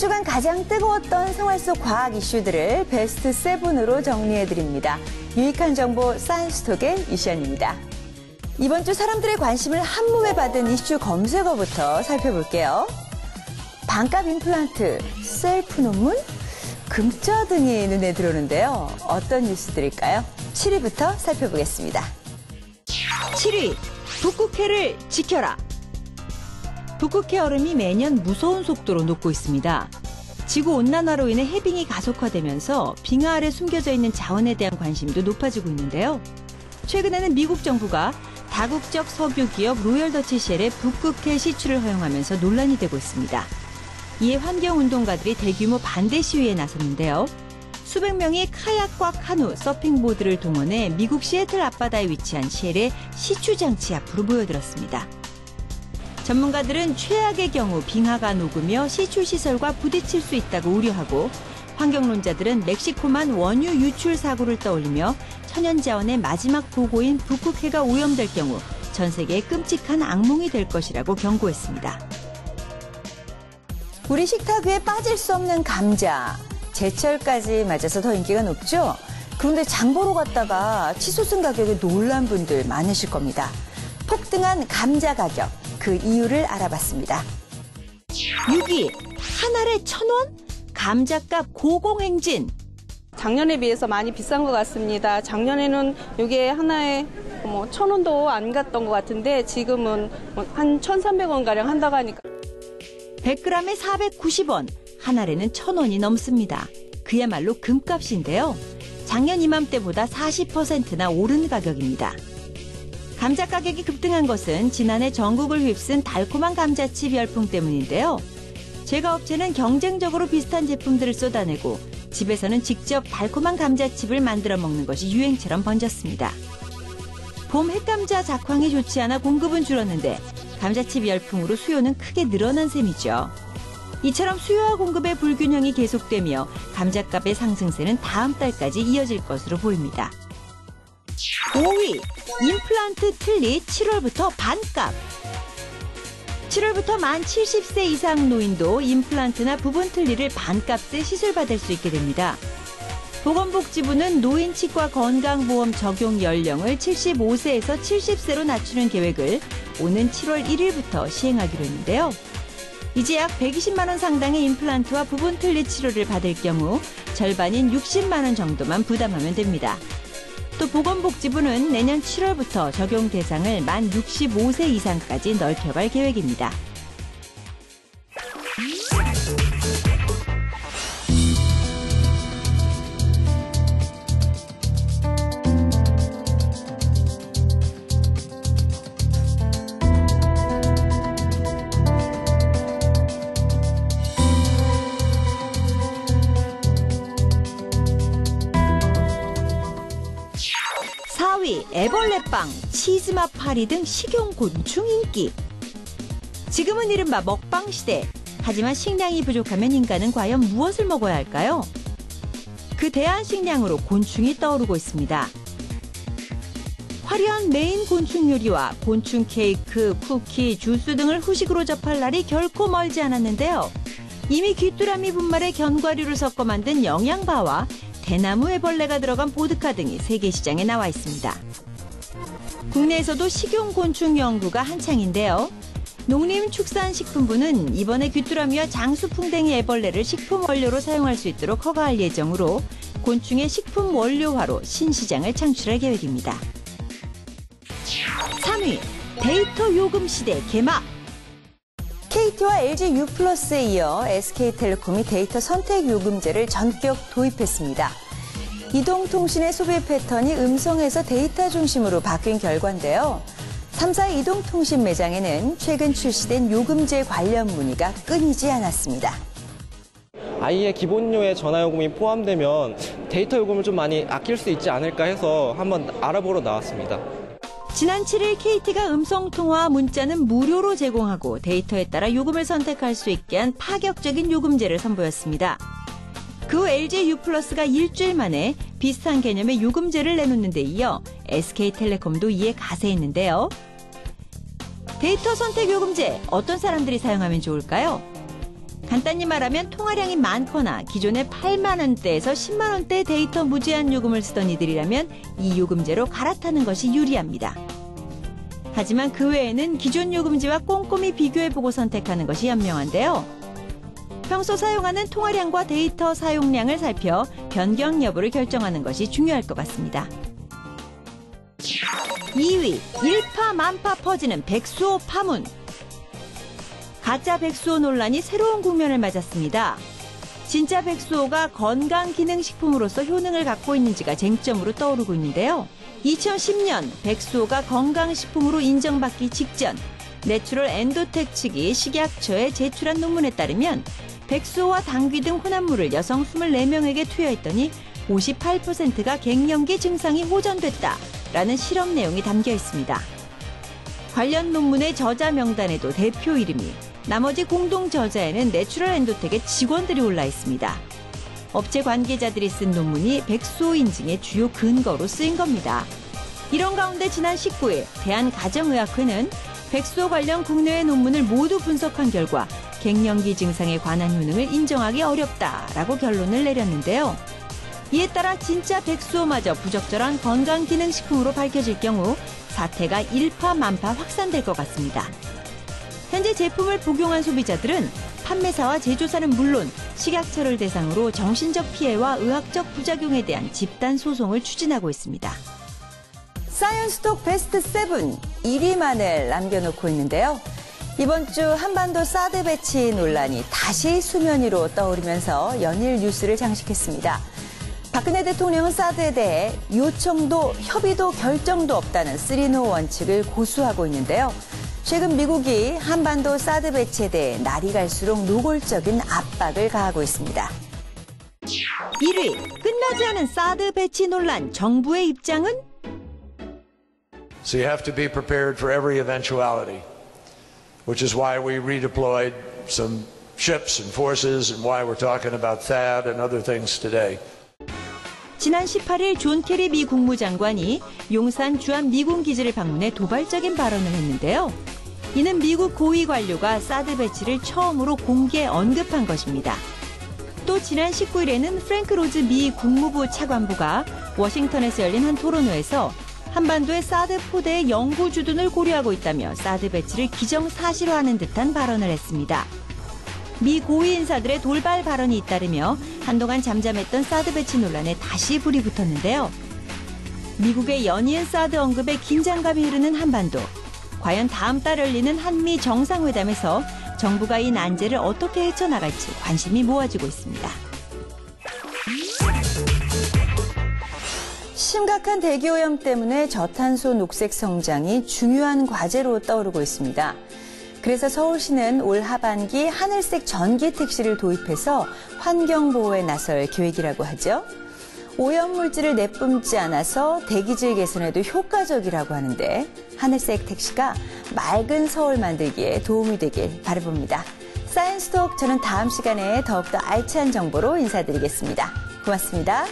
주간 가장 뜨거웠던 생활 속 과학 이슈들을 베스트 7으로 정리해드립니다. 유익한 정보 사이언스톡의 이시연입니다. 이번 주 사람들의 관심을 한몸에 받은 이슈 검색어부터 살펴볼게요. 반값 임플란트, 셀프 논문, 금자 등이 눈에 들어오는데요. 어떤 뉴스들일까요? 7위부터 살펴보겠습니다. 7위, 북극해를 지켜라. 북극해 얼음이 매년 무서운 속도로 녹고 있습니다. 지구온난화로 인해 해빙이 가속화되면서 빙하 아래 숨겨져 있는 자원에 대한 관심도 높아지고 있는데요. 최근에는 미국 정부가 다국적 석유 기업 로열 더치 쉘의 북극해 시추를 허용하면서 논란이 되고 있습니다. 이에 환경운동가들이 대규모 반대 시위에 나섰는데요. 수백 명이 카약과 카누, 서핑보드를 동원해 미국 시애틀 앞바다에 위치한 쉘의 시추 장치 앞으로 모여들었습니다. 전문가들은 최악의 경우 빙하가 녹으며 시추 시설과 부딪힐 수 있다고 우려하고, 환경론자들은 멕시코만 원유 유출 사고를 떠올리며 천연자원의 마지막 보고인 북극해가 오염될 경우 전 세계의 끔찍한 악몽이 될 것이라고 경고했습니다. 우리 식탁 위에 빠질 수 없는 감자. 제철까지 맞아서 더 인기가 높죠? 그런데 장 보러 갔다가 치솟은 가격에 놀란 분들 많으실 겁니다. 폭등한 감자 가격, 그 이유를 알아봤습니다. 6위, 한 알에 1,000원? 감자값 고공행진. 작년에 비해서 많이 비싼 것 같습니다. 작년에는 이게 하나에 1,000원도 안 갔던 것 같은데 지금은 한 1,300원가량 한다고 하니까. 100g에 490원, 한 알에는 1,000원이 넘습니다. 그야말로 금값인데요. 작년 이맘때보다 40%나 오른 가격입니다. 감자 가격이 급등한 것은 지난해 전국을 휩쓴 달콤한 감자칩 열풍 때문인데요. 제과업체는 경쟁적으로 비슷한 제품들을 쏟아내고 집에서는 직접 달콤한 감자칩을 만들어 먹는 것이 유행처럼 번졌습니다. 봄 햇감자 작황이 좋지 않아 공급은 줄었는데 감자칩 열풍으로 수요는 크게 늘어난 셈이죠. 이처럼 수요와 공급의 불균형이 계속되며 감자값의 상승세는 다음 달까지 이어질 것으로 보입니다. 5위, 임플란트 틀니 7월부터 반값. 7월부터 만 70세 이상 노인도 임플란트나 부분 틀니를 반값에 시술받을 수 있게 됩니다. 보건복지부는 노인 치과 건강보험 적용 연령을 75세에서 70세로 낮추는 계획을 오는 7월 1일부터 시행하기로 했는데요. 이제 약 120만 원 상당의 임플란트와 부분 틀니 치료를 받을 경우 절반인 60만 원 정도만 부담하면 됩니다. 또 보건복지부는 내년 7월부터 적용 대상을 만 65세 이상까지 넓혀갈 계획입니다. 애벌레빵, 치즈맛 파리 등 식용곤충 인기. 지금은 이른바 먹방 시대. 하지만 식량이 부족하면 인간은 과연 무엇을 먹어야 할까요? 그 대안 식량으로 곤충이 떠오르고 있습니다. 화려한 메인 곤충 요리와 곤충 케이크, 쿠키, 주스 등을 후식으로 접할 날이 결코 멀지 않았는데요. 이미 귀뚜라미 분말에 견과류를 섞어 만든 영양바와 대나무 애벌레가 들어간 보드카 등이 세계 시장에 나와 있습니다. 국내에서도 식용곤충 연구가 한창인데요. 농림축산식품부는 이번에 귀뚜라미와 장수풍뎅이 애벌레를 식품 원료로 사용할 수 있도록 허가할 예정으로 곤충의 식품 원료화로 신시장을 창출할 계획입니다. 3위, 데이터 요금 시대 개막. KT와 LG U+에 이어 SK텔레콤이 데이터 선택 요금제를 전격 도입했습니다. 이동통신의 소비 패턴이 음성에서 데이터 중심으로 바뀐 결과인데요. 3사 이동통신 매장에는 최근 출시된 요금제 관련 문의가 끊이지 않았습니다. 아예 기본료에 전화요금이 포함되면 데이터 요금을 좀 많이 아낄 수 있지 않을까 해서 한번 알아보러 나왔습니다. 지난 7일 KT가 음성통화와 문자는 무료로 제공하고 데이터에 따라 요금을 선택할 수 있게 한 파격적인 요금제를 선보였습니다. 그 후 LG U+가 일주일 만에 비슷한 개념의 요금제를 내놓는 데 이어 SK텔레콤도 이에 가세했는데요. 데이터 선택 요금제, 어떤 사람들이 사용하면 좋을까요? 간단히 말하면 통화량이 많거나 기존에 8만 원대에서 10만 원대 데이터 무제한 요금을 쓰던 이들이라면 이 요금제로 갈아타는 것이 유리합니다. 하지만 그 외에는 기존 요금제와 꼼꼼히 비교해보고 선택하는 것이 현명한데요. 평소 사용하는 통화량과 데이터 사용량을 살펴 변경 여부를 결정하는 것이 중요할 것 같습니다. 2위, 일파만파 퍼지는 백수호 파문. 가짜 백수호 논란이 새로운 국면을 맞았습니다. 진짜 백수호가 건강기능식품으로서 효능을 갖고 있는지가 쟁점으로 떠오르고 있는데요. 2010년 백수호가 건강식품으로 인정받기 직전 내추럴 엔도텍 측이 식약처에 제출한 논문에 따르면 백수호와 당귀 등 혼합물을 여성 24명에게 투여했더니 58%가 갱년기 증상이 호전됐다라는 실험 내용이 담겨 있습니다. 관련 논문의 저자 명단에도 대표 이름이, 나머지 공동 저자에는 내추럴 엔도텍의 직원들이 올라 있습니다. 업체 관계자들이 쓴 논문이 백수호 인증의 주요 근거로 쓰인 겁니다. 이런 가운데 지난 19일 대한가정의학회는 백수호 관련 국내외 논문을 모두 분석한 결과 갱년기 증상에 관한 효능을 인정하기 어렵다라고 결론을 내렸는데요. 이에 따라 진짜 백수호마저 부적절한 건강기능식품으로 밝혀질 경우 사태가 일파만파 확산될 것 같습니다. 현재 제품을 복용한 소비자들은 판매사와 제조사는 물론 식약처를 대상으로 정신적 피해와 의학적 부작용에 대한 집단 소송을 추진하고 있습니다. 사이언스톡 베스트 7 1위만을 남겨놓고 있는데요. 이번 주 한반도 사드 배치 논란이 다시 수면 위로 떠오르면서 연일 뉴스를 장식했습니다. 박근혜 대통령은 사드에 대해 요청도 협의도 결정도 없다는 3노 원칙을 고수하고 있는데요. 최근 미국이 한반도 사드 배치에 대해 날이 갈수록 노골적인 압박을 가하고 있습니다. 1위, 끝나지 않은 사드 배치 논란, 정부의 입장은? So you have to be prepared for every eventuality, which is why we redeployed some ships and forces and why we're talking about THAAD and other things today. 지난 18일 존 케리 미 국무장관이 용산 주한 미군 기지를 방문해 도발적인 발언을 했는데요. 이는 미국 고위 관료가 사드 배치를 처음으로 공개 언급한 것입니다. 또 지난 19일에는 프랭크 로즈 미 국무부 차관보가 워싱턴에서 열린 한 토론회에서 한반도의 사드 포대의 영구 주둔을 고려하고 있다며 사드 배치를 기정사실화하는 듯한 발언을 했습니다. 미 고위 인사들의 돌발 발언이 잇따르며 한동안 잠잠했던 사드 배치 논란에 다시 불이 붙었는데요. 미국의 연이은 사드 언급에 긴장감이 흐르는 한반도. 과연 다음 달 열리는 한미 정상회담에서 정부가 이 난제를 어떻게 헤쳐나갈지 관심이 모아지고 있습니다. 심각한 대기오염 때문에 저탄소 녹색 성장이 중요한 과제로 떠오르고 있습니다. 그래서 서울시는 올 하반기 하늘색 전기 택시를 도입해서 환경보호에 나설 계획이라고 하죠. 오염물질을 내뿜지 않아서 대기질 개선에도 효과적이라고 하는데 하늘색 택시가 맑은 서울 만들기에 도움이 되길 바라봅니다. 사이언스톡, 저는 다음 시간에 더욱더 알찬 정보로 인사드리겠습니다. 고맙습니다.